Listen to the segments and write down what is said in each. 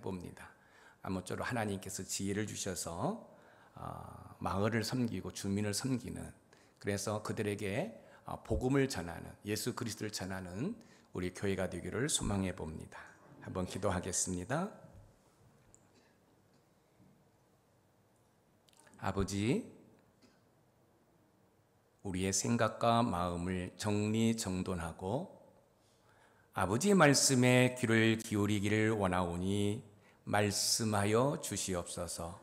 봅니다. 아무쪼록 하나님께서 지혜를 주셔서 마을을 섬기고 주민을 섬기는, 그래서 그들에게 복음을 전하는, 예수 그리스도를 전하는 우리 교회가 되기를 소망해 봅니다. 한번 기도하겠습니다. 아버지, 우리의 생각과 마음을 정리정돈하고 아버지의 말씀에 귀를 기울이기를 원하오니 말씀하여 주시옵소서.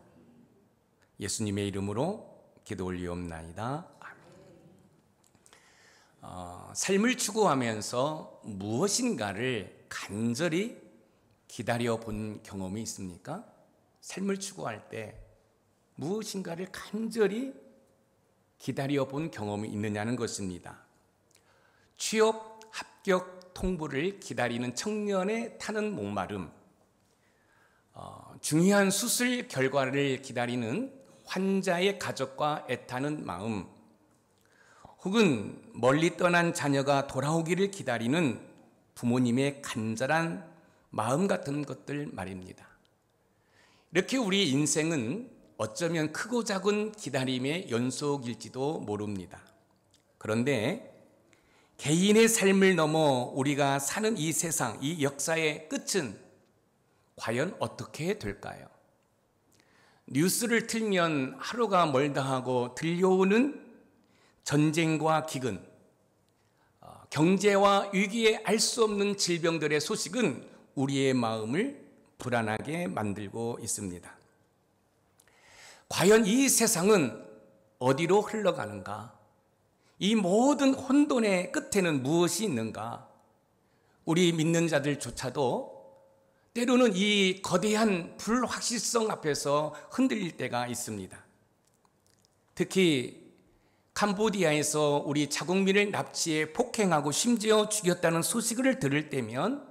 예수님의 이름으로 기도 올리옵나이다. 삶을 추구하면서 무엇인가를 간절히 기다려 본 경험이 있습니까? 삶을 추구할 때 무엇인가를 간절히 기다려 본 경험이 있느냐는 것입니다. 취업, 합격, 통보를 기다리는 청년의 타는 목마름, 중요한 수술 결과를 기다리는 환자의 가족과 애타는 마음, 혹은 멀리 떠난 자녀가 돌아오기를 기다리는 부모님의 간절한 마음 같은 것들 말입니다. 이렇게 우리 인생은 어쩌면 크고 작은 기다림의 연속일지도 모릅니다. 그런데 개인의 삶을 넘어 우리가 사는 이 세상, 이 역사의 끝은 과연 어떻게 될까요? 뉴스를 틀면 하루가 멀다 하고 들려오는 전쟁과 기근, 경제와 위기에 알 수 없는 질병들의 소식은 우리의 마음을 불안하게 만들고 있습니다. 과연 이 세상은 어디로 흘러가는가? 이 모든 혼돈의 끝에는 무엇이 있는가? 우리 믿는 자들조차도 때로는 이 거대한 불확실성 앞에서 흔들릴 때가 있습니다. 특히 캄보디아에서 우리 자국민을 납치해 폭행하고 심지어 죽였다는 소식을 들을 때면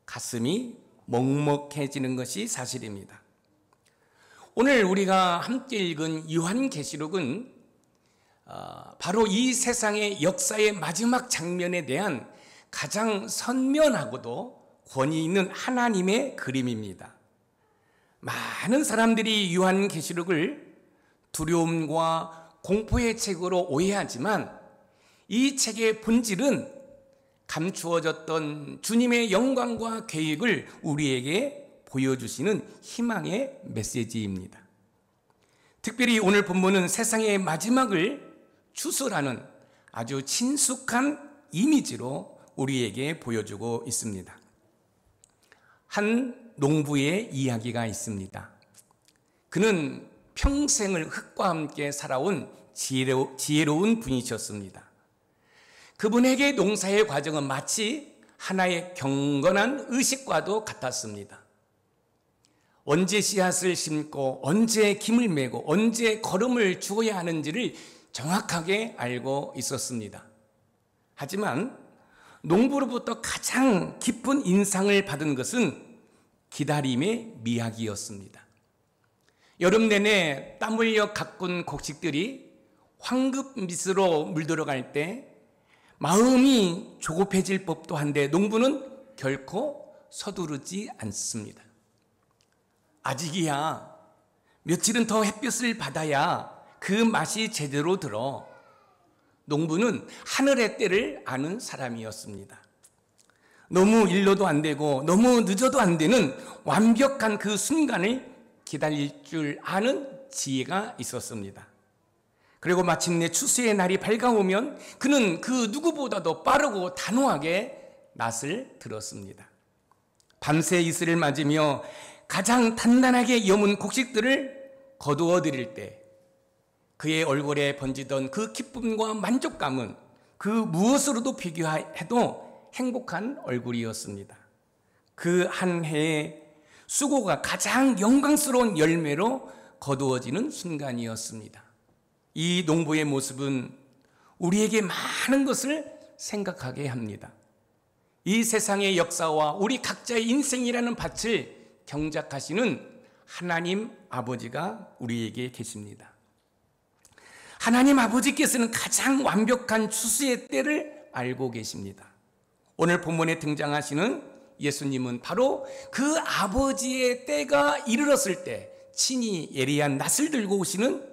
가슴이 먹먹해지는 것이 사실입니다. 오늘 우리가 함께 읽은 요한계시록은 바로 이 세상의 역사의 마지막 장면에 대한 가장 선명하고도 권위 있는 하나님의 그림입니다. 많은 사람들이 요한계시록을 두려움과 공포의 책으로 오해하지만 이 책의 본질은 감추어졌던 주님의 영광과 계획을 우리에게 보여주시는 희망의 메시지입니다. 특별히 오늘 본문은 세상의 마지막을 추술하는 아주 친숙한 이미지로 우리에게 보여주고 있습니다. 한 농부의 이야기가 있습니다. 그는 평생을 흙과 함께 살아온 지혜로운 분이셨습니다. 그분에게 농사의 과정은 마치 하나의 경건한 의식과도 같았습니다. 언제 씨앗을 심고 언제 김을 메고 언제 거름을 주어야 하는지를 정확하게 알고 있었습니다. 하지만 농부로부터 가장 깊은 인상을 받은 것은 기다림의 미학이었습니다. 여름 내내 땀 흘려 가꾼 곡식들이 황금빛으로 물들어갈 때 마음이 조급해질 법도 한데 농부는 결코 서두르지 않습니다. 아직이야, 며칠은 더 햇볕을 받아야 그 맛이 제대로 들어. 농부는 하늘의 때를 아는 사람이었습니다. 너무 일러도 안 되고 너무 늦어도 안 되는 완벽한 그 순간을 기다릴 줄 아는 지혜가 있었습니다. 그리고 마침내 추수의 날이 밝아오면 그는 그 누구보다도 빠르고 단호하게 낫을 들었습니다. 밤새 이슬을 맞으며 가장 단단하게 여문 곡식들을 거두어 드릴 때 그의 얼굴에 번지던 그 기쁨과 만족감은 그 무엇으로도 비교해도 행복한 얼굴이었습니다. 그 한 해의 수고가 가장 영광스러운 열매로 거두어지는 순간이었습니다. 이 농부의 모습은 우리에게 많은 것을 생각하게 합니다. 이 세상의 역사와 우리 각자의 인생이라는 밭을 경작하시는 하나님 아버지가 우리에게 계십니다. 하나님 아버지께서는 가장 완벽한 추수의 때를 알고 계십니다. 오늘 본문에 등장하시는 예수님은 바로 그 아버지의 때가 이르렀을 때 친히 예리한 낫을 들고 오시는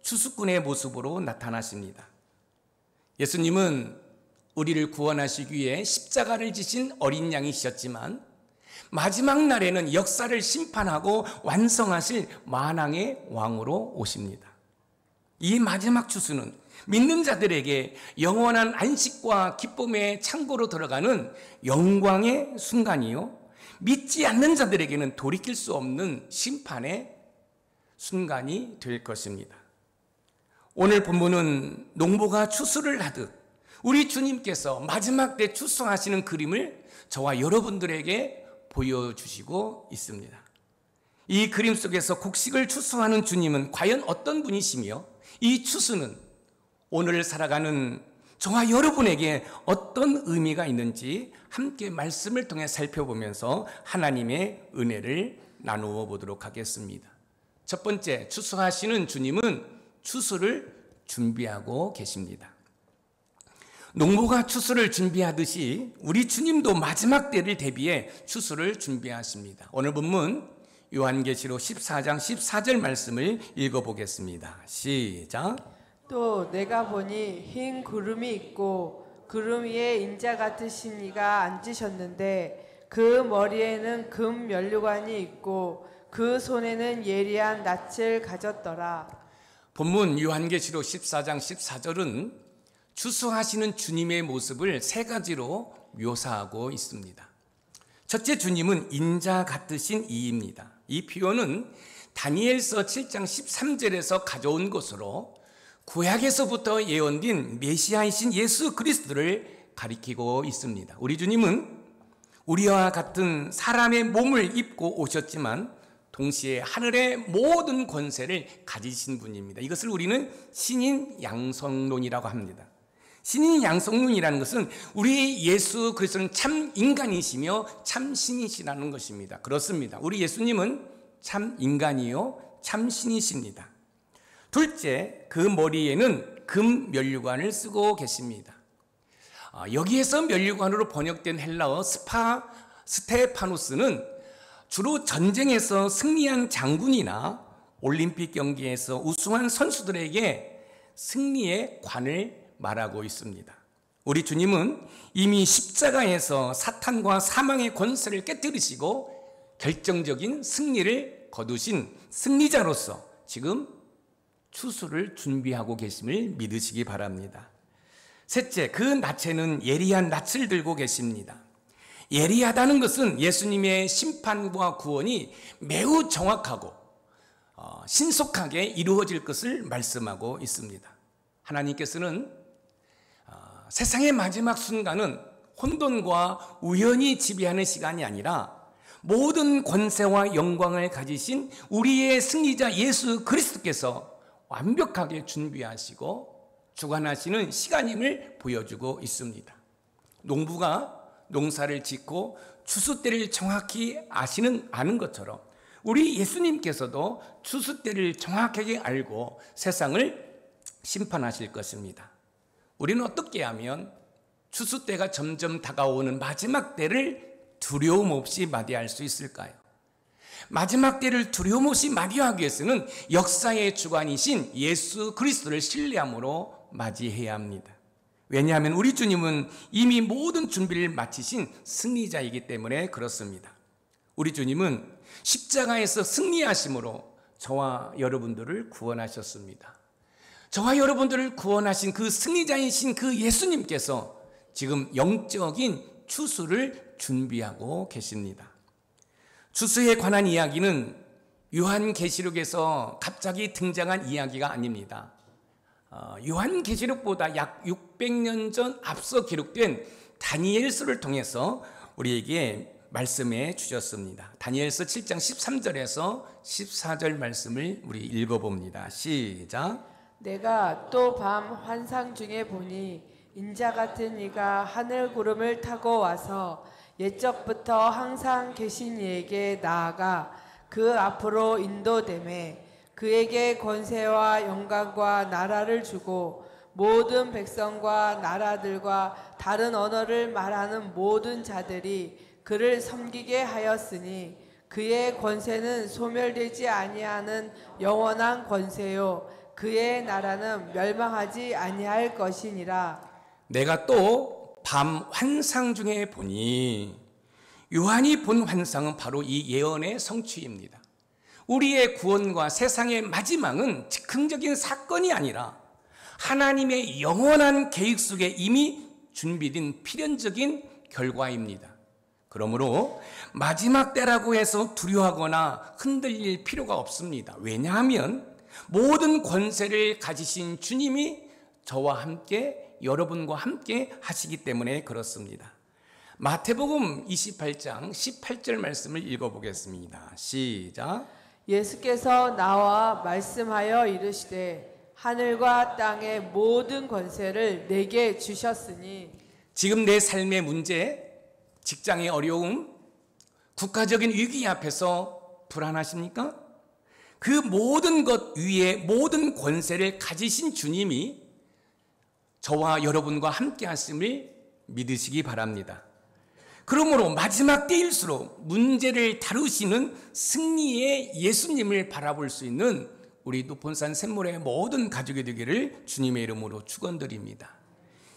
추수꾼의 모습으로 나타나십니다. 예수님은 우리를 구원하시기 위해 십자가를 지신 어린 양이셨지만 마지막 날에는 역사를 심판하고 완성하실 만왕의 왕으로 오십니다. 이 마지막 추수는 믿는 자들에게 영원한 안식과 기쁨의 창고로 들어가는 영광의 순간이요, 믿지 않는 자들에게는 돌이킬 수 없는 심판의 순간이 될 것입니다. 오늘 본문은 농부가 추수를 하듯 우리 주님께서 마지막 때 추수하시는 그림을 저와 여러분들에게 보여주시고 있습니다. 이 그림 속에서 곡식을 추수하는 주님은 과연 어떤 분이시며 이 추수는 오늘 살아가는 저와 여러분에게 어떤 의미가 있는지 함께 말씀을 통해 살펴보면서 하나님의 은혜를 나누어 보도록 하겠습니다. 첫 번째, 추수하시는 주님은 추수를 준비하고 계십니다. 농부가 추수를 준비하듯이 우리 주님도 마지막 때를 대비해 추수를 준비하십니다. 오늘 본문 요한계시록 14장 14절 말씀을 읽어보겠습니다. 시작. 또 내가 보니 흰 구름이 있고 구름 위에 인자 같으신 이가 앉으셨는데 그 머리에는 금 면류관이 있고 그 손에는 예리한 낯을 가졌더라. 본문 요한계시록 14장 14절은 추수하시는 주님의 모습을 세 가지로 묘사하고 있습니다. 첫째, 주님은 인자 같으신 이입니다. 이 표현은 다니엘서 7장 13절에서 가져온 것으로 구약에서부터 예언된 메시아이신 예수 그리스도를 가리키고 있습니다. 우리 주님은 우리와 같은 사람의 몸을 입고 오셨지만 동시에 하늘의 모든 권세를 가지신 분입니다. 이것을 우리는 신인 양성론이라고 합니다. 신인 양성론이라는 것은 우리 예수 그리스도는 참 인간이시며 참 신이시라는 것입니다. 그렇습니다. 우리 예수님은 참 인간이요 참 신이십니다. 둘째, 그 머리에는 금 면류관을 쓰고 계십니다. 여기에서 면류관으로 번역된 헬라어 스테파노스는 주로 전쟁에서 승리한 장군이나 올림픽 경기에서 우승한 선수들에게 승리의 관을 말하고 있습니다. 우리 주님은 이미 십자가에서 사탄과 사망의 권세를 깨뜨리시고 결정적인 승리를 거두신 승리자로서 지금 추수를 준비하고 계심을 믿으시기 바랍니다. 셋째, 그 낯에는 예리한 낯을 들고 계십니다. 예리하다는 것은 예수님의 심판과 구원이 매우 정확하고 신속하게 이루어질 것을 말씀하고 있습니다. 하나님께서는 세상의 마지막 순간은 혼돈과 우연이 지배하는 시간이 아니라 모든 권세와 영광을 가지신 우리의 승리자 예수 그리스도께서 완벽하게 준비하시고 주관하시는 시간임을 보여주고 있습니다. 농부가 농사를 짓고 추수 때를 정확히 아는 것처럼 우리 예수님께서도 추수 때를 정확하게 알고 세상을 심판하실 것입니다. 우리는 어떻게 하면 추수 때가 점점 다가오는 마지막 때를 두려움 없이 맞이할 수 있을까요? 마지막 때를 두려움 없이 맞이하기 위해서는 역사의 주관이신 예수 그리스도를 신뢰함으로 맞이해야 합니다. 왜냐하면 우리 주님은 이미 모든 준비를 마치신 승리자이기 때문에 그렇습니다. 우리 주님은 십자가에서 승리하심으로 저와 여러분들을 구원하셨습니다. 저와 여러분들을 구원하신 그 승리자이신 그 예수님께서 지금 영적인 추수를 준비하고 계십니다. 추수에 관한 이야기는 요한계시록에서 갑자기 등장한 이야기가 아닙니다. 요한계시록보다 약 600년 전 앞서 기록된 다니엘서를 통해서 우리에게 말씀해 주셨습니다. 다니엘서 7장 13절에서 14절 말씀을 우리 읽어봅니다. 시작. 내가 또 밤 환상 중에 보니 인자 같은 이가 하늘 구름을 타고 와서 옛적부터 항상 계신 이에게 나아가 그 앞으로 인도되매 그에게 권세와 영광과 나라를 주고 모든 백성과 나라들과 다른 언어를 말하는 모든 자들이 그를 섬기게 하였으니 그의 권세는 소멸되지 아니하는 영원한 권세요 그의 나라는 멸망하지 아니할 것이니라. 내가 또 밤 환상 중에 보니, 요한이 본 환상은 바로 이 예언의 성취입니다. 우리의 구원과 세상의 마지막은 즉흥적인 사건이 아니라 하나님의 영원한 계획 속에 이미 준비된 필연적인 결과입니다. 그러므로 마지막 때라고 해서 두려워하거나 흔들릴 필요가 없습니다. 왜냐하면 모든 권세를 가지신 주님이 저와 함께, 여러분과 함께 하시기 때문에 그렇습니다. 마태복음 28장 18절 말씀을 읽어보겠습니다. 시작. 예수께서 나와 말씀하여 이르시되 하늘과 땅의 모든 권세를 내게 주셨으니. 지금 내 삶의 문제, 직장의 어려움, 국가적인 위기 앞에서 불안하십니까? 그 모든 것 위에 모든 권세를 가지신 주님이 저와 여러분과 함께 하심을 믿으시기 바랍니다. 그러므로 마지막 때일수록 문제를 다루시는 승리의 예수님을 바라볼 수 있는 우리 노폰산 샘물의 모든 가족이 되기를 주님의 이름으로 축원드립니다.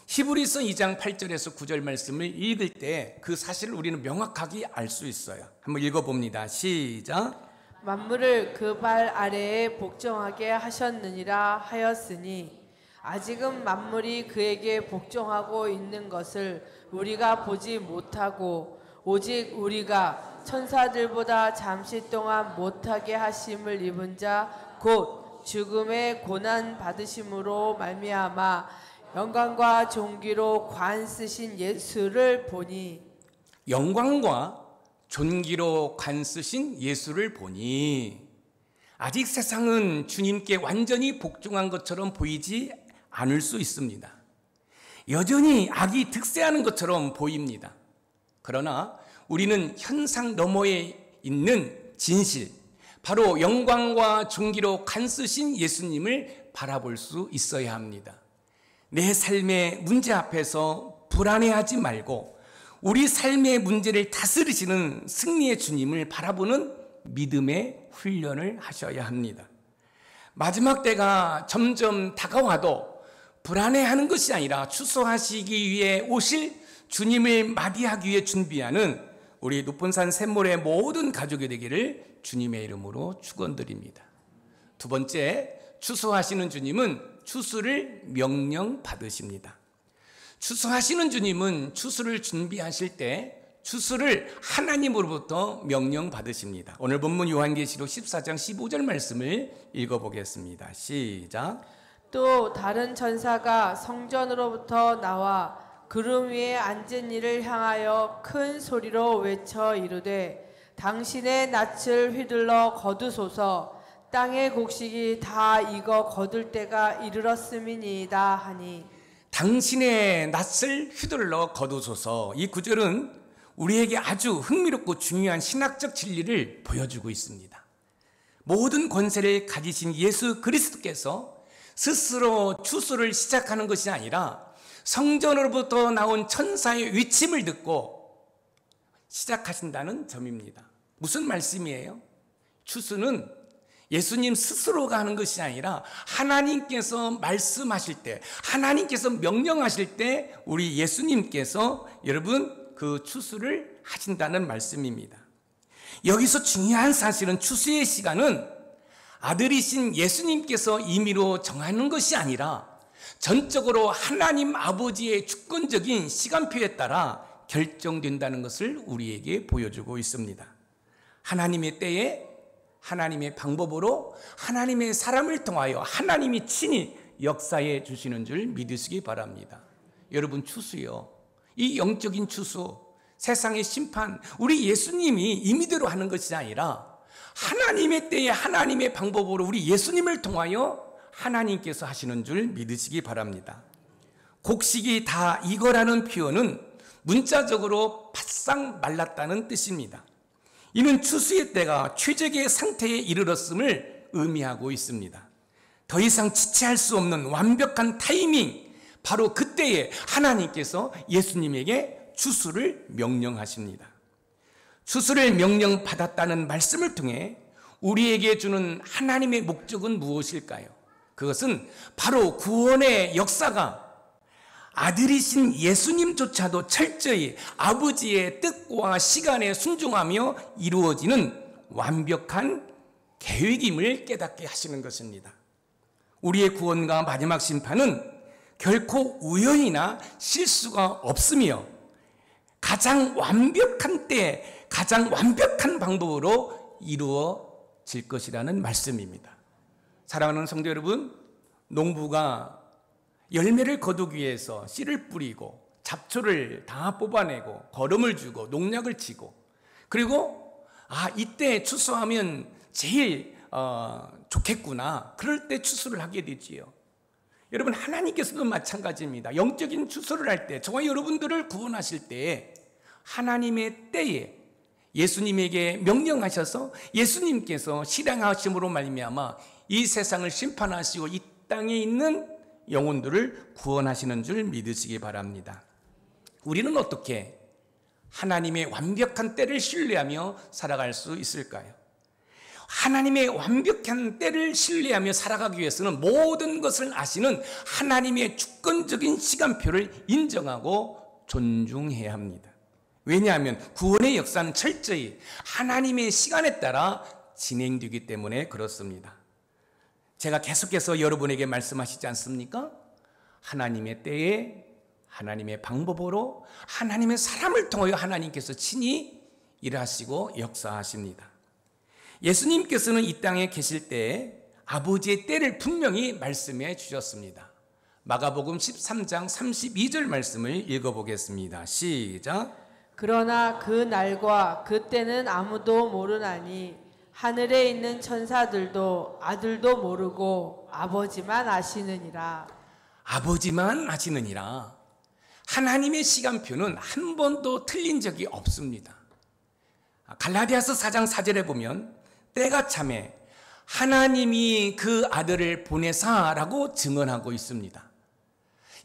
히브리서 2장 8절에서 9절 말씀을 읽을 때 그 사실을 우리는 명확하게 알 수 있어요. 한번 읽어봅니다. 시작. 만물을 그 발 아래에 복종하게 하셨느니라 하였으니 아직은 만물이 그에게 복종하고 있는 것을 우리가 보지 못하고 오직 우리가 천사들보다 잠시 동안 못하게 하심을 입은 자 곧 죽음의 고난 받으심으로 말미암아 영광과 존귀로 관 쓰신 예수를 보니. 영광과 존귀로 관 쓰신 예수를 보니. 아직 세상은 주님께 완전히 복종한 것처럼 보이지 않을 수 있습니다. 여전히 악이 득세하는 것처럼 보입니다. 그러나 우리는 현상 너머에 있는 진실, 바로 영광과 존귀로 관 쓰신 예수님을 바라볼 수 있어야 합니다. 내 삶의 문제 앞에서 불안해하지 말고 우리 삶의 문제를 다스리시는 승리의 주님을 바라보는 믿음의 훈련을 하셔야 합니다. 마지막 때가 점점 다가와도 불안해하는 것이 아니라 추수하시기 위해 오실 주님을 맞이하기 위해 준비하는 우리 노폰산 샘물의 모든 가족이 되기를 주님의 이름으로 축원드립니다. 두 번째, 추수하시는 주님은 추수를 명령받으십니다. 추수하시는 주님은 추수를 준비하실 때 추수를 하나님으로부터 명령받으십니다. 오늘 본문 요한계시록 14장 15절 말씀을 읽어보겠습니다. 시작. 또 다른 천사가 성전으로부터 나와 구름 위에 앉은 이를 향하여 큰 소리로 외쳐 이르되 당신의 낯을 휘둘러 거두소서 땅의 곡식이 다 익어 거둘 때가 이르렀음이니이다 하니. 당신의 낯을 휘둘러 거두소서. 이 구절은 우리에게 아주 흥미롭고 중요한 신학적 진리를 보여주고 있습니다. 모든 권세를 가지신 예수 그리스도께서 스스로 추수를 시작하는 것이 아니라 성전으로부터 나온 천사의 외침을 듣고 시작하신다는 점입니다. 무슨 말씀이에요? 추수는 예수님 스스로가 하는 것이 아니라 하나님께서 말씀하실 때, 하나님께서 명령하실 때 우리 예수님께서 여러분 그 추수를 하신다는 말씀입니다. 여기서 중요한 사실은 추수의 시간은 아들이신 예수님께서 임의로 정하는 것이 아니라 전적으로 하나님 아버지의 주권적인 시간표에 따라 결정된다는 것을 우리에게 보여주고 있습니다. 하나님의 때에 하나님의 방법으로 하나님의 사람을 통하여 하나님이 친히 역사해 주시는 줄 믿으시기 바랍니다. 여러분, 추수요, 이 영적인 추수, 세상의 심판, 우리 예수님이 임의대로 하는 것이 아니라 하나님의 때에 하나님의 방법으로 우리 예수님을 통하여 하나님께서 하시는 줄 믿으시기 바랍니다. 곡식이 다 익어라는 표현은 문자적으로 바싹 말랐다는 뜻입니다. 이는 추수의 때가 최적의 상태에 이르렀음을 의미하고 있습니다. 더 이상 지체할 수 없는 완벽한 타이밍, 바로 그때에 하나님께서 예수님에게 추수를 명령하십니다. 추수를 명령받았다는 말씀을 통해 우리에게 주는 하나님의 목적은 무엇일까요? 그것은 바로 구원의 역사가 아들이신 예수님조차도 철저히 아버지의 뜻과 시간에 순종하며 이루어지는 완벽한 계획임을 깨닫게 하시는 것입니다. 우리의 구원과 마지막 심판은 결코 우연이나 실수가 없으며 가장 완벽한 때, 가장 완벽한 방법으로 이루어질 것이라는 말씀입니다. 사랑하는 성도 여러분, 농부가 열매를 거두기 위해서 씨를 뿌리고 잡초를 다 뽑아내고 거름을 주고 농약을 치고, 그리고 이때 추수하면 제일 좋겠구나, 그럴 때 추수를 하게 되지요. 여러분, 하나님께서도 마찬가지입니다. 영적인 추수를 할 때, 저와 여러분들을 구원하실 때 하나님의 때에 예수님에게 명령하셔서 예수님께서 실행하심으로 말미암아 이 세상을 심판하시고 이 땅에 있는 영혼들을 구원하시는 줄 믿으시기 바랍니다. 우리는 어떻게 하나님의 완벽한 때를 신뢰하며 살아갈 수 있을까요? 하나님의 완벽한 때를 신뢰하며 살아가기 위해서는 모든 것을 아시는 하나님의 주권적인 시간표를 인정하고 존중해야 합니다. 왜냐하면 구원의 역사는 철저히 하나님의 시간에 따라 진행되기 때문에 그렇습니다. 제가 계속해서 여러분에게 말씀하시지 않습니까? 하나님의 때에 하나님의 방법으로 하나님의 사람을 통하여 하나님께서 친히 일하시고 역사하십니다. 예수님께서는 이 땅에 계실 때 아버지의 때를 분명히 말씀해 주셨습니다. 마가복음 13장 32절 말씀을 읽어보겠습니다. 시작. 그러나 그 날과 그 때는 아무도 모르나니 하늘에 있는 천사들도 아들도 모르고 아버지만 아시느니라. 아버지만 아시느니라. 하나님의 시간표는 한 번도 틀린 적이 없습니다. 갈라디아서 4장 4절에 보면 때가 참에 하나님이 그 아들을 보내사라고 증언하고 있습니다.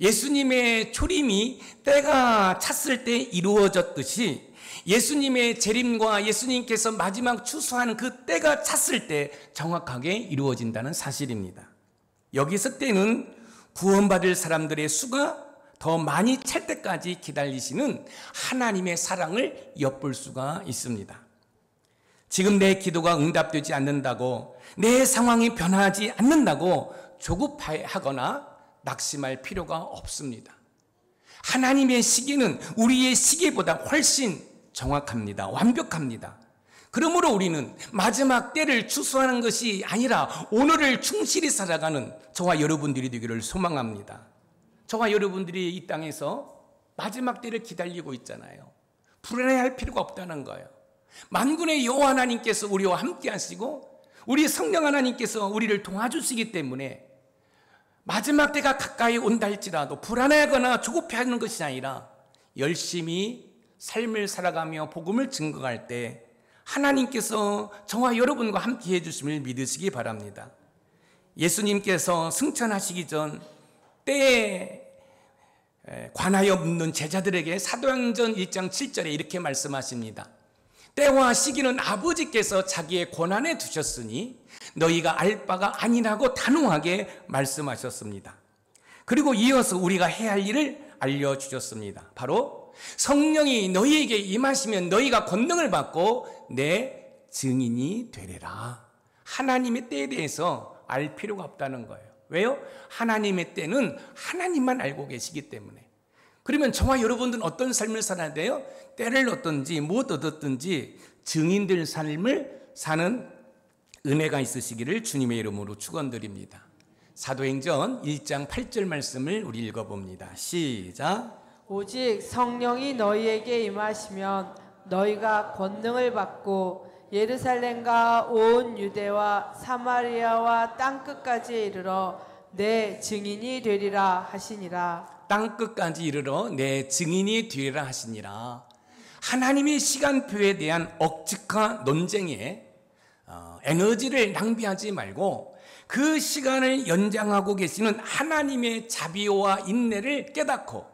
예수님의 초림이 때가 찼을 때 이루어졌듯이 예수님의 재림과 예수님께서 마지막 추수하는 그 때가 찼을 때 정확하게 이루어진다는 사실입니다. 여기서 때는 구원받을 사람들의 수가 더 많이 찰 때까지 기다리시는 하나님의 사랑을 엿볼 수가 있습니다. 지금 내 기도가 응답되지 않는다고, 내 상황이 변하지 않는다고 조급하거나 낙심할 필요가 없습니다. 하나님의 시기는 우리의 시기보다 훨씬 정확합니다. 완벽합니다. 그러므로 우리는 마지막 때를 추수하는 것이 아니라 오늘을 충실히 살아가는 저와 여러분들이 되기를 소망합니다. 저와 여러분들이 이 땅에서 마지막 때를 기다리고 있잖아요. 불안해할 필요가 없다는 거예요. 만군의 여호와 하나님께서 우리와 함께 하시고 우리 성령 하나님께서 우리를 도와주시기 때문에 마지막 때가 가까이 온다 할지라도 불안해하거나 조급해하는 것이 아니라 열심히 삶을 살아가며 복음을 증거할 때 하나님께서 저와 여러분과 함께 해주심을 믿으시기 바랍니다. 예수님께서 승천하시기 전 때에 관하여 묻는 제자들에게 사도행전 1장 7절에 이렇게 말씀하십니다. 때와 시기는 아버지께서 자기의 권한에 두셨으니 너희가 알 바가 아니라고 단호하게 말씀하셨습니다. 그리고 이어서 우리가 해야 할 일을 알려주셨습니다. 바로 성령이 너희에게 임하시면 너희가 권능을 받고 내 증인이 되리라. 하나님의 때에 대해서 알 필요가 없다는 거예요. 왜요? 하나님의 때는 하나님만 알고 계시기 때문에. 그러면 저와 여러분들은 어떤 삶을 살아야 돼요? 때를 얻든지 못 얻었든지 증인될 삶을 사는 은혜가 있으시기를 주님의 이름으로 축원드립니다. 사도행전 1장 8절 말씀을 우리 읽어봅니다. 시작. 오직 성령이 너희에게 임하시면 너희가 권능을 받고 예루살렘과 온 유대와 사마리아와 땅끝까지 이르러 내 증인이 되리라 하시니라. 땅끝까지 이르러 내 증인이 되리라 하시니라. 하나님의 시간표에 대한 억측과 논쟁에 에너지를 낭비하지 말고 그 시간을 연장하고 계시는 하나님의 자비와 인내를 깨닫고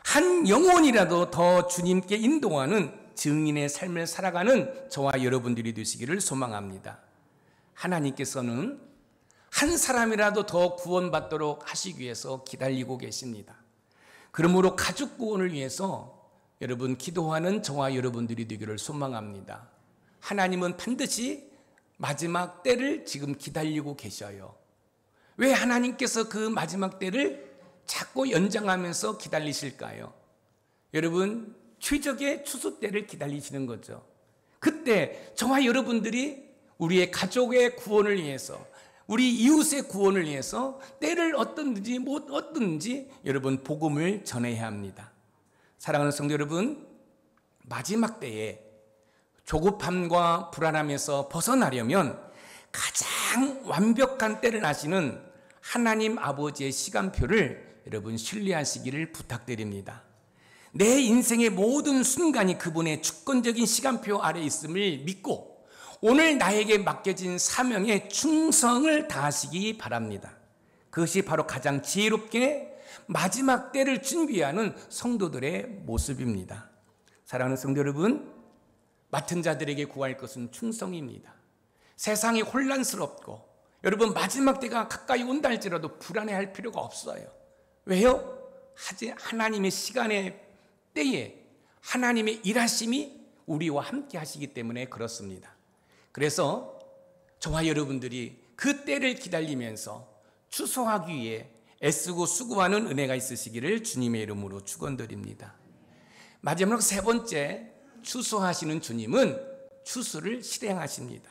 한 영혼이라도 더 주님께 인도하는 증인의 삶을 살아가는 저와 여러분들이 되시기를 소망합니다. 하나님께서는 한 사람이라도 더 구원받도록 하시기 위해서 기다리고 계십니다. 그러므로 가족 구원을 위해서 여러분 기도하는 저와 여러분들이 되기를 소망합니다. 하나님은 반드시 마지막 때를 지금 기다리고 계셔요. 왜 하나님께서 그 마지막 때를 자꾸 연장하면서 기다리실까요? 여러분, 최적의 추수 때를 기다리시는 거죠. 그때 저와 여러분들이 우리의 가족의 구원을 위해서, 우리 이웃의 구원을 위해서 때를 어떻든지 못 어떻든지 여러분 복음을 전해야 합니다. 사랑하는 성도 여러분, 마지막 때에 조급함과 불안함에서 벗어나려면 가장 완벽한 때를 아시는 하나님 아버지의 시간표를 여러분 신뢰하시기를 부탁드립니다. 내 인생의 모든 순간이 그분의 주권적인 시간표 아래 있음을 믿고 오늘 나에게 맡겨진 사명에 충성을 다하시기 바랍니다. 그것이 바로 가장 지혜롭게 마지막 때를 준비하는 성도들의 모습입니다. 사랑하는 성도 여러분, 맡은 자들에게 구할 것은 충성입니다. 세상이 혼란스럽고 여러분 마지막 때가 가까이 온다 할지라도 불안해할 필요가 없어요. 왜요? 하나님의 시간의 때에 하나님의 일하심이 우리와 함께 하시기 때문에 그렇습니다. 그래서 저와 여러분들이 그 때를 기다리면서 추수하기 위해 애쓰고 수고하는 은혜가 있으시기를 주님의 이름으로 축원드립니다. 마지막 세 번째, 추수하시는 주님은 추수를 실행하십니다.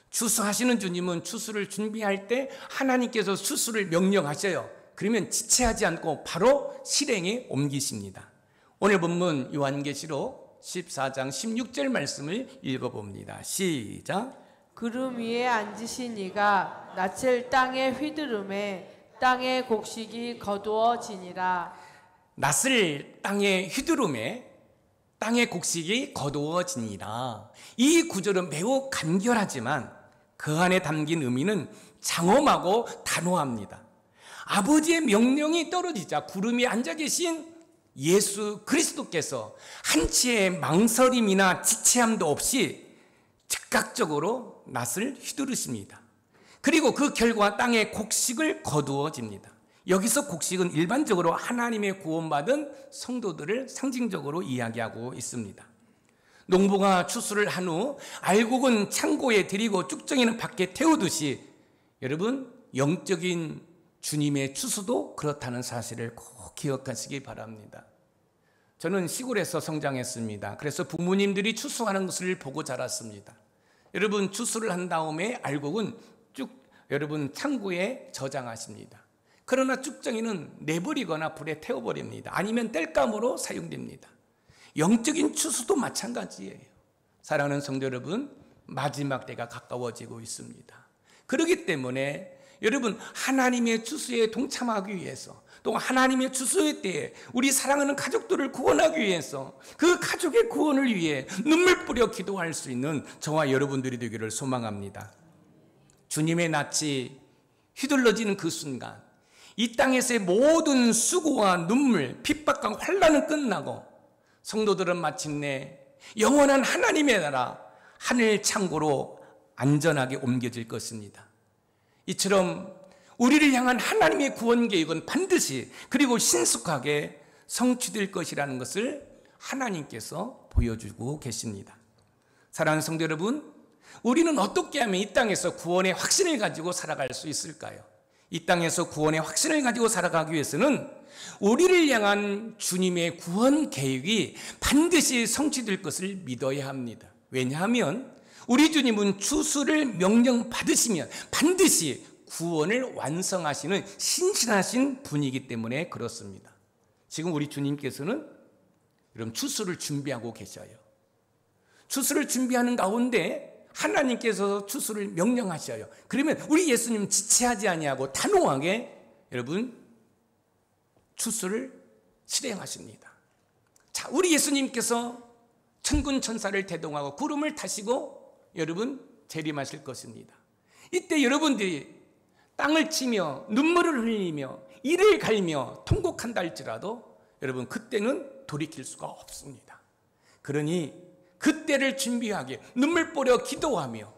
추수하시는 주님은 추수를 준비할 때 하나님께서 추수를 명령하셔요. 그러면 지체하지 않고 바로 실행에 옮기십니다. 오늘 본문 요한계시록 14장 16절 말씀을 읽어봅니다. 시작. 구름 위에 앉으신 이가 낯을 땅에 휘두름에 땅의 곡식이 거두어지니라. 낯을 땅에 휘두름에 땅의 곡식이 거두어지니라. 이 구절은 매우 간결하지만 그 안에 담긴 의미는 장엄하고 단호합니다. 아버지의 명령이 떨어지자 구름이 앉아 계신 예수 그리스도께서 한치의 망설임이나 지체함도 없이 즉각적으로 낫을 휘두르십니다. 그리고 그 결과 땅의 곡식을 거두어집니다. 여기서 곡식은 일반적으로 하나님의 구원받은 성도들을 상징적으로 이야기하고 있습니다. 농부가 추수를 한 후 알곡은 창고에 들이고 쭉정이는 밖에 태우듯이 여러분 영적인 주님의 추수도 그렇다는 사실을 꼭 기억하시기 바랍니다. 저는 시골에서 성장했습니다. 그래서 부모님들이 추수하는 것을 보고 자랐습니다. 여러분 추수를 한 다음에 알곡은 쭉 여러분 창고에 저장하십니다. 그러나 쭉정이는 내버리거나 불에 태워버립니다. 아니면 땔감으로 사용됩니다. 영적인 추수도 마찬가지예요. 사랑하는 성도 여러분, 마지막 때가 가까워지고 있습니다. 그렇기 때문에 여러분 하나님의 추수에 동참하기 위해서 또 하나님의 추수의 때에 우리 사랑하는 가족들을 구원하기 위해서 그 가족의 구원을 위해 눈물 뿌려 기도할 수 있는 저와 여러분들이 되기를 소망합니다. 주님의 낯이 휘둘러지는 그 순간 이 땅에서의 모든 수고와 눈물, 핍박과 환난은 끝나고 성도들은 마침내 영원한 하나님의 나라 하늘 창고로 안전하게 옮겨질 것입니다. 이처럼 우리를 향한 하나님의 구원 계획은 반드시 그리고 신속하게 성취될 것이라는 것을 하나님께서 보여주고 계십니다. 사랑하는 성도 여러분, 우리는 어떻게 하면 이 땅에서 구원의 확신을 가지고 살아갈 수 있을까요? 이 땅에서 구원의 확신을 가지고 살아가기 위해서는 우리를 향한 주님의 구원 계획이 반드시 성취될 것을 믿어야 합니다. 왜냐하면 우리 주님은 추수를 명령받으시면 반드시 구원을 완성하시는 신실하신 분이기 때문에 그렇습니다. 지금 우리 주님께서는 여러분 추수를 준비하고 계셔요. 추수를 준비하는 가운데 하나님께서 추수를 명령하셔요. 그러면 우리 예수님은 지체하지 아니하고 단호하게 여러분 추수를 실행하십니다. 자, 우리 예수님께서 천군 천사를 대동하고 구름을 타시고 여러분 재림하실 것입니다. 이때 여러분들이 땅을 치며 눈물을 흘리며 이를 갈며 통곡한다 할지라도 여러분 그때는 돌이킬 수가 없습니다. 그러니 그때를 준비하게 눈물 뿌려 기도하며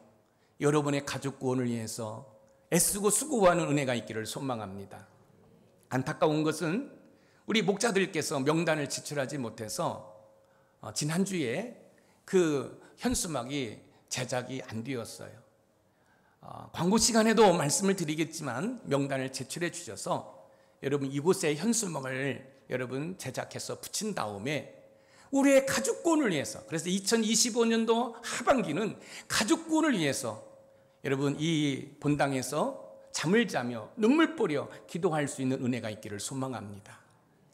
여러분의 가족 구원을 위해서 애쓰고 수고하는 은혜가 있기를 소망합니다. 안타까운 것은 우리 목자들께서 명단을 제출하지 못해서 지난주에 그 현수막이 제작이 안 되었어요. 광고 시간에도 말씀을 드리겠지만 명단을 제출해 주셔서 여러분 이곳에 현수막을 여러분 제작해서 붙인 다음에 우리의 가족구원을 위해서, 그래서 2025년도 하반기는 가족구원을 위해서 여러분 이 본당에서 잠을 자며 눈물 뿌려 기도할 수 있는 은혜가 있기를 소망합니다.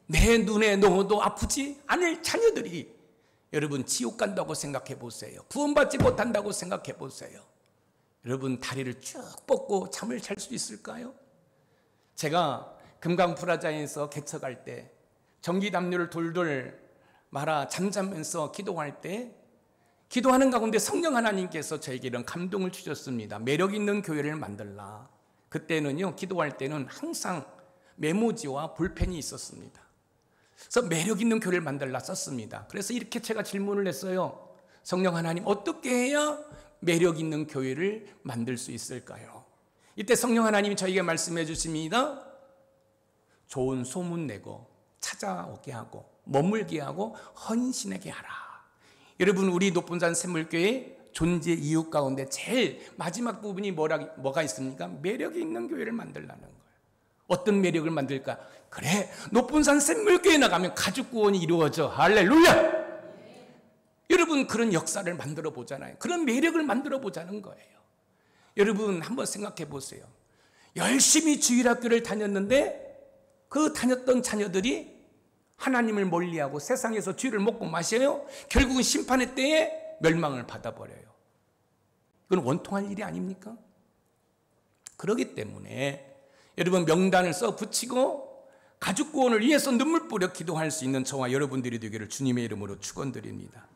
내 눈에 넣어도 아프지 않을 자녀들이 여러분 지옥 간다고 생각해 보세요. 구원받지 못한다고 생각해 보세요. 여러분 다리를 쭉 뻗고 잠을 잘 수 있을까요? 제가 금강프라자에서 개척할 때 전기담요를 돌돌 말아 잠자면서 기도할 때 기도하는 가운데 성령 하나님께서 저에게 이런 감동을 주셨습니다. 매력 있는 교회를 만들라. 그때는요, 기도할 때는 항상 메모지와 볼펜이 있었습니다. 그래서 매력 있는 교회를 만들라 썼습니다. 그래서 이렇게 제가 질문을 했어요. 성령 하나님, 어떻게 해야 매력 있는 교회를 만들 수 있을까요? 이때 성령 하나님이 저에게 말씀해 주십니다. 좋은 소문 내고 찾아오게 하고 머물게 하고 헌신하게 하라. 여러분, 우리 높은산 샘물교회 존재 이유 가운데 제일 마지막 부분이 뭐가 있습니까? 매력이 있는 교회를 만들라는 거예요. 어떤 매력을 만들까? 그래, 높은산 샘물교회 나가면 가족 구원이 이루어져. 할렐루야! 여러분, 그런 역사를 만들어 보잖아요. 그런 매력을 만들어 보자는 거예요. 여러분, 한번 생각해 보세요. 열심히 주일학교를 다녔는데 그 다녔던 자녀들이 하나님을 멀리하고 세상에서 쥐를 먹고 마셔요. 결국은 심판의 때에 멸망을 받아버려요. 이건 원통할 일이 아닙니까? 그렇기 때문에 여러분 명단을 써 붙이고 가족 구원을 위해서 눈물 뿌려 기도할 수 있는 저와 여러분들이 되기를 주님의 이름으로 축원드립니다.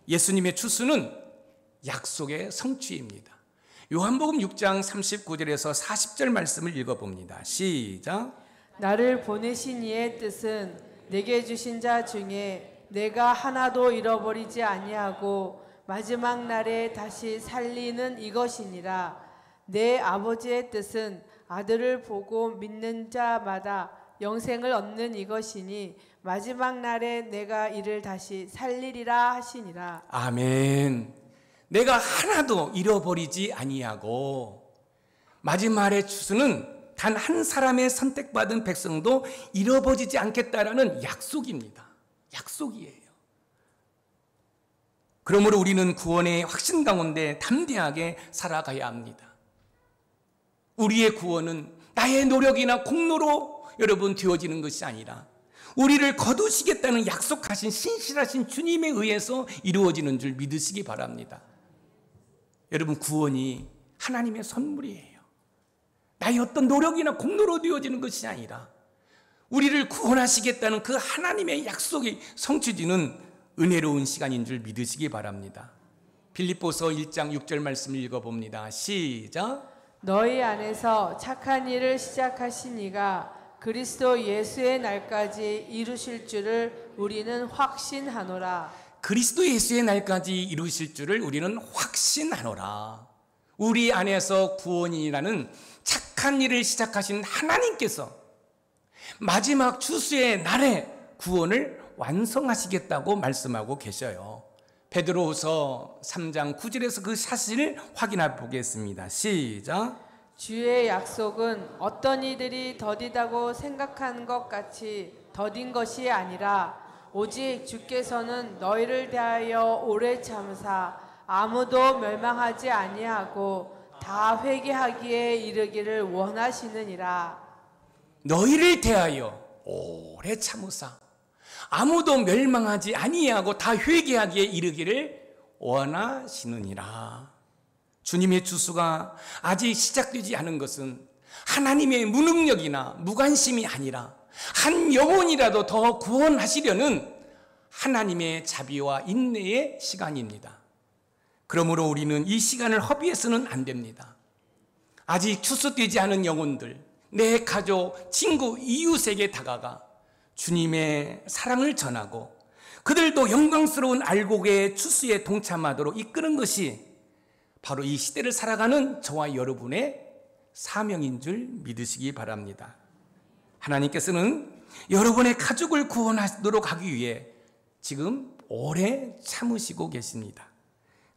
예수님의 추수는 약속의 성취입니다. 요한복음 6장 39절에서 40절 말씀을 읽어봅니다. 시작. 나를 보내신 이의 뜻은 내게 주신 자 중에 내가 하나도 잃어버리지 아니하고 마지막 날에 다시 살리는 이것이니라. 내 아버지의 뜻은 아들을 보고 믿는 자마다 영생을 얻는 이것이니 마지막 날에 내가 이를 다시 살리리라 하시니라. 아멘. 내가 하나도 잃어버리지 아니하고 마지막의 추수는 단 한 사람의 선택받은 백성도 잃어버리지 않겠다라는 약속입니다. 약속이에요. 그러므로 우리는 구원의 확신 가운데 담대하게 살아가야 합니다. 우리의 구원은 나의 노력이나 공로로 여러분 되어지는 것이 아니라 우리를 거두시겠다는 약속하신 신실하신 주님에 의해서 이루어지는 줄 믿으시기 바랍니다. 여러분, 구원이 하나님의 선물이에요. 나의 어떤 노력이나 공로로 되어지는 것이 아니라 우리를 구원하시겠다는 그 하나님의 약속이 성취되는 은혜로운 시간인 줄 믿으시기 바랍니다. 빌립보서 1장 6절 말씀을 읽어봅니다. 시작. 너희 안에서 착한 일을 시작하신 이가 그리스도 예수의 날까지 이루실 줄을 우리는 확신하노라. 그리스도 예수의 날까지 이루실 줄을 우리는 확신하노라. 우리 안에서 구원이라는 착한 일을 시작하신 하나님께서 마지막 추수의 날에 구원을 완성하시겠다고 말씀하고 계셔요. 베드로후서 3장 9절에서 그 사실을 확인해 보겠습니다. 시작. 주의 약속은 어떤 이들이 더디다고 생각한 것 같이 더딘 것이 아니라 오직 주께서는 너희를 대하여 오래 참으사 아무도 멸망하지 아니하고 다 회개하기에 이르기를 원하시느니라. 너희를 대하여 오래 참으사 아무도 멸망하지 아니하고 다 회개하기에 이르기를 원하시느니라. 주님의 추수가 아직 시작되지 않은 것은 하나님의 무능력이나 무관심이 아니라 한 영혼이라도 더 구원하시려는 하나님의 자비와 인내의 시간입니다. 그러므로 우리는 이 시간을 허비해서는 안 됩니다. 아직 추수되지 않은 영혼들, 내 가족, 친구, 이웃에게 다가가 주님의 사랑을 전하고 그들도 영광스러운 알곡의 추수에 동참하도록 이끄는 것이 바로 이 시대를 살아가는 저와 여러분의 사명인 줄 믿으시기 바랍니다. 하나님께서는 여러분의 가족을 구원하도록 하기 위해 지금 오래 참으시고 계십니다.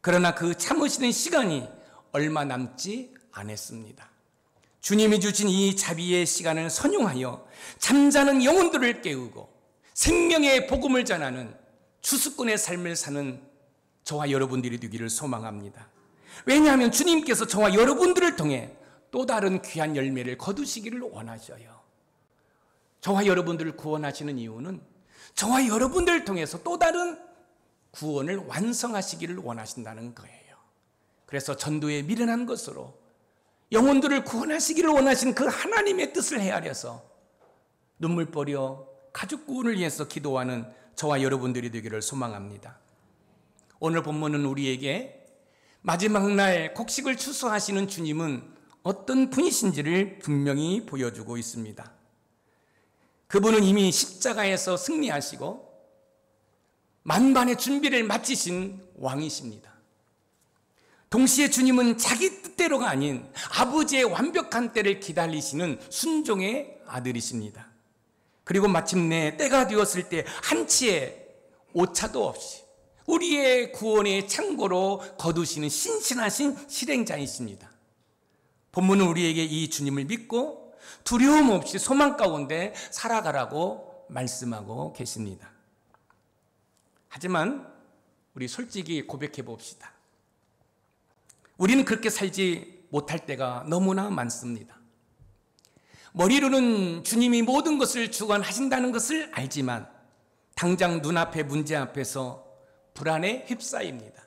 그러나 그 참으시는 시간이 얼마 남지 않았습니다. 주님이 주신 이 자비의 시간을 선용하여 잠자는 영혼들을 깨우고 생명의 복음을 전하는 추수꾼의 삶을 사는 저와 여러분들이 되기를 소망합니다. 왜냐하면 주님께서 저와 여러분들을 통해 또 다른 귀한 열매를 거두시기를 원하셔요. 저와 여러분들을 구원하시는 이유는 저와 여러분들을 통해서 또 다른 구원을 완성하시기를 원하신다는 거예요. 그래서 전도에 미련한 것으로 영혼들을 구원하시기를 원하신 그 하나님의 뜻을 헤아려서 눈물 버려 가족 구원을 위해서 기도하는 저와 여러분들이 되기를 소망합니다. 오늘 본문은 우리에게 마지막 날 곡식을 추수하시는 주님은 어떤 분이신지를 분명히 보여주고 있습니다. 그분은 이미 십자가에서 승리하시고 만반의 준비를 마치신 왕이십니다. 동시에 주님은 자기 뜻대로가 아닌 아버지의 완벽한 때를 기다리시는 순종의 아들이십니다. 그리고 마침내 때가 되었을 때 한치의 오차도 없이 우리의 구원의 창고로 거두시는 신실하신 실행자이십니다. 본문은 우리에게 이 주님을 믿고 두려움 없이 소망 가운데 살아가라고 말씀하고 계십니다. 하지만 우리 솔직히 고백해 봅시다. 우리는 그렇게 살지 못할 때가 너무나 많습니다. 머리로는 주님이 모든 것을 주관하신다는 것을 알지만 당장 눈앞의 문제 앞에서 불안에 휩싸입니다.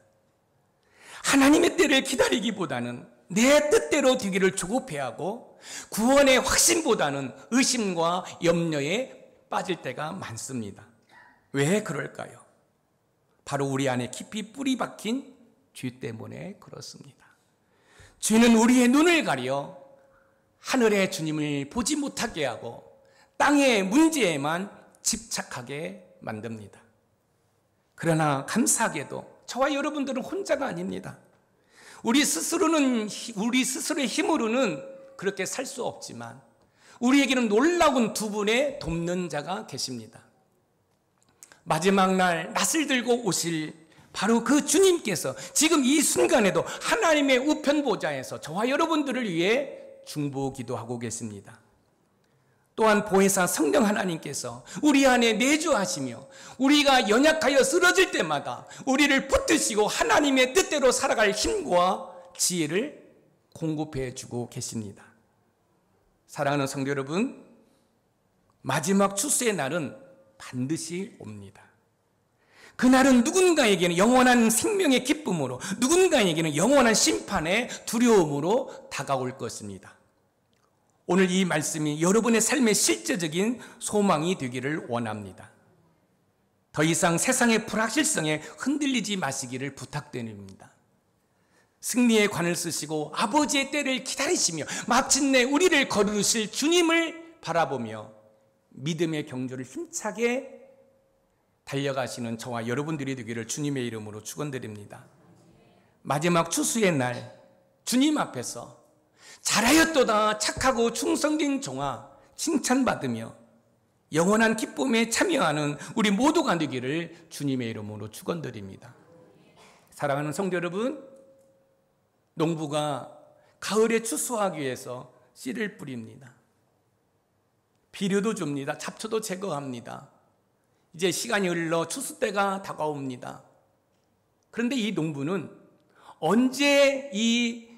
하나님의 때를 기다리기보다는 내 뜻대로 되기를 조급해하고 구원의 확신보다는 의심과 염려에 빠질 때가 많습니다. 왜 그럴까요? 바로 우리 안에 깊이 뿌리 박힌 죄 때문에 그렇습니다. 죄는 우리의 눈을 가려 하늘의 주님을 보지 못하게 하고 땅의 문제에만 집착하게 만듭니다. 그러나 감사하게도 저와 여러분들은 혼자가 아닙니다. 우리 스스로의 힘으로는 그렇게 살 수 없지만 우리에게는 놀라운 두 분의 돕는 자가 계십니다. 마지막 날 낫을 들고 오실 바로 그 주님께서 지금 이 순간에도 하나님의 우편 보좌에서 저와 여러분들을 위해 중보 기도하고 계십니다. 또한 보혜사 성령 하나님께서 우리 안에 내주하시며 우리가 연약하여 쓰러질 때마다 우리를 붙드시고 하나님의 뜻대로 살아갈 힘과 지혜를 공급해 주고 계십니다. 사랑하는 성도 여러분, 마지막 추수의 날은 반드시 옵니다. 그날은 누군가에게는 영원한 생명의 기쁨으로, 누군가에게는 영원한 심판의 두려움으로 다가올 것입니다. 오늘 이 말씀이 여러분의 삶의 실제적인 소망이 되기를 원합니다. 더 이상 세상의 불확실성에 흔들리지 마시기를 부탁드립니다. 승리의 관을 쓰시고 아버지의 때를 기다리시며 마침내 우리를 거두실 주님을 바라보며 믿음의 경주를 힘차게 달려가시는 저와 여러분들이 되기를 주님의 이름으로 축원드립니다. 마지막 추수의 날 주님 앞에서 잘하였도다 착하고 충성된 종아 칭찬받으며 영원한 기쁨에 참여하는 우리 모두가 되기를 주님의 이름으로 축원드립니다. 사랑하는 성도 여러분, 농부가 가을에 추수하기 위해서 씨를 뿌립니다. 비료도 줍니다. 잡초도 제거합니다. 이제 시간이 흘러 추수 때가 다가옵니다. 그런데 이 농부는 언제 이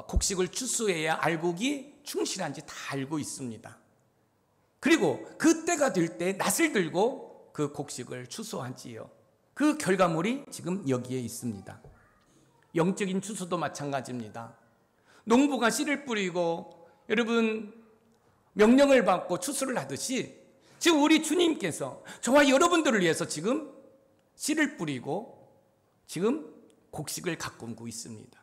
곡식을 추수해야 알곡이 충실한지 다 알고 있습니다. 그리고 그때가 될 때 낫을 들고 그 곡식을 추수하지요. 그 결과물이 지금 여기에 있습니다. 영적인 추수도 마찬가지입니다. 농부가 씨를 뿌리고 여러분 명령을 받고 추수를 하듯이 지금 우리 주님께서 저와 여러분들을 위해서 지금 씨를 뿌리고 지금 곡식을 가꾸고 있습니다.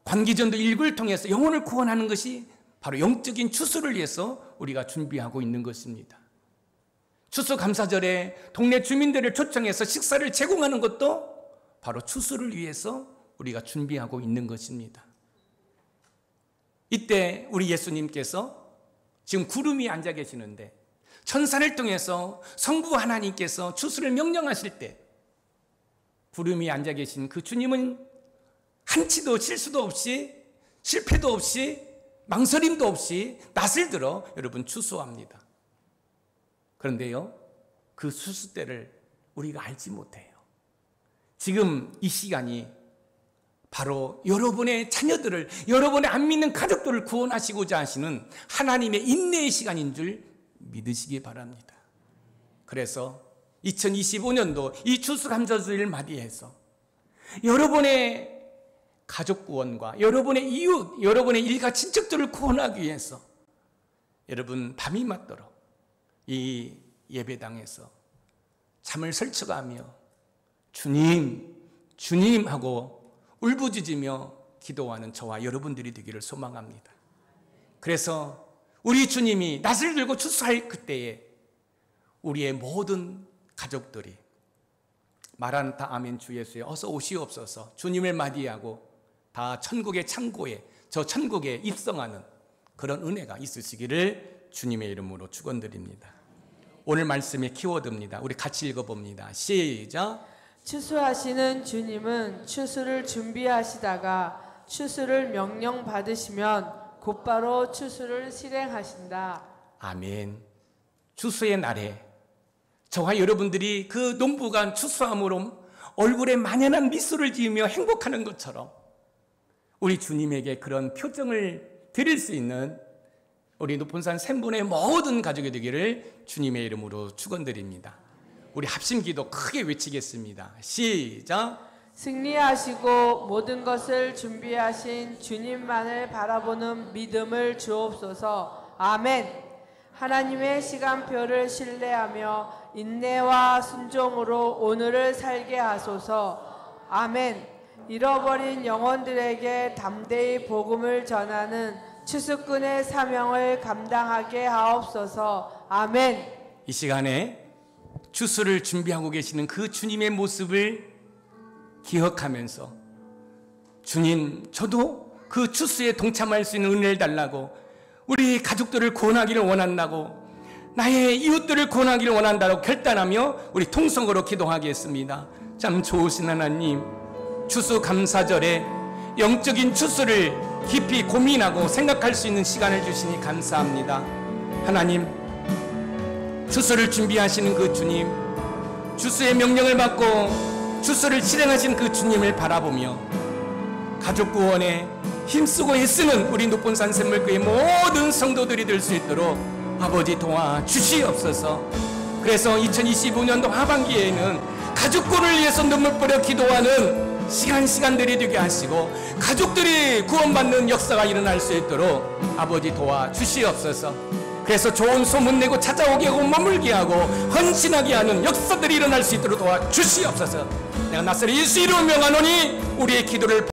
관기전도 일구를 통해서 영혼을 구원하는 것이 바로 영적인 추수를 위해서 우리가 준비하고 있는 것입니다. 추수감사절에 동네 주민들을 초청해서 식사를 제공하는 것도 바로 추수를 위해서 우리가 준비하고 있는 것입니다. 이때 우리 예수님께서 지금 구름이 앉아 계시는데 천사를 통해서 성부 하나님께서 추수를 명령하실 때 구름이 앉아 계신 그 주님은 한치도 실수도 없이 실패도 없이 망설임도 없이 낯을 들어 여러분 추수합니다. 그런데요, 그 추수 때를 우리가 알지 못해요. 지금 이 시간이 바로 여러분의 자녀들을, 여러분의 안 믿는 가족들을 구원하시고자 하시는 하나님의 인내의 시간인 줄 믿으시기 바랍니다. 그래서 2025년도 이 추수감사절을 맞이해서 여러분의 가족 구원과 여러분의 이웃, 여러분의 일가 친척들을 구원하기 위해서 여러분 밤이 맞도록 이 예배당에서 잠을 설쳐가며 주님, 주님 하고 울부짖으며 기도하는 저와 여러분들이 되기를 소망합니다. 그래서 우리 주님이 낯을 들고 추수할 그때에 우리의 모든 가족들이 마라나타 아멘 주 예수에 어서 오시옵소서 주님을 맞이하고 다 천국의 창고에 저 천국에 입성하는 그런 은혜가 있으시기를 주님의 이름으로 축원드립니다. 오늘 말씀의 키워드입니다. 우리 같이 읽어봅니다. 시작. 추수하시는 주님은 추수를 준비하시다가 추수를 명령받으시면 곧바로 추수를 실행하신다. 아멘. 추수의 날에 저와 여러분들이 그 농부가 추수함으로 얼굴에 만연한 미소를 지으며 행복하는 것처럼 우리 주님에게 그런 표정을 드릴 수 있는 우리 높은산 샘분의 모든 가족이 되기를 주님의 이름으로 축원드립니다. 우리 합심기도 크게 외치겠습니다. 시작. 승리하시고 모든 것을 준비하신 주님만을 바라보는 믿음을 주옵소서. 아멘. 하나님의 시간표를 신뢰하며 인내와 순종으로 오늘을 살게 하소서. 아멘. 잃어버린 영혼들에게 담대히 복음을 전하는 추수꾼의 사명을 감당하게 하옵소서. 아멘. 이 시간에 추수를 준비하고 계시는 그 주님의 모습을 기억하면서 주님, 저도 그 추수에 동참할 수 있는 은혜를 달라고, 우리 가족들을 구원하기를 원한다고, 나의 이웃들을 구원하기를 원한다고 결단하며 우리 통성으로 기도하겠습니다. 참 좋으신 하나님, 추수감사절에 영적인 추수를 깊이 고민하고 생각할 수 있는 시간을 주시니 감사합니다. 하나님, 추수를 준비하시는 그 주님, 추수의 명령을 받고 추수를 실행하신 그 주님을 바라보며 가족 구원에 힘쓰고 애쓰는 우리 높은산 샘물교회 모든 성도들이 될 수 있도록 아버지 도와주시옵소서. 그래서 2025년도 하반기에는 가족구를 위해서 눈물 뿌려 기도하는 시간들이 되게 하시고 가족들이 구원받는 역사가 일어날 수 있도록 아버지 도와주시옵소서. 그래서 좋은 소문 내고 찾아오게 하고 머물게 하고 헌신하게 하는 역사들이 일어날 수 있도록 도와주시옵소서. 내가 나사렛 예수 이름으로 명하노니 우리의 기도를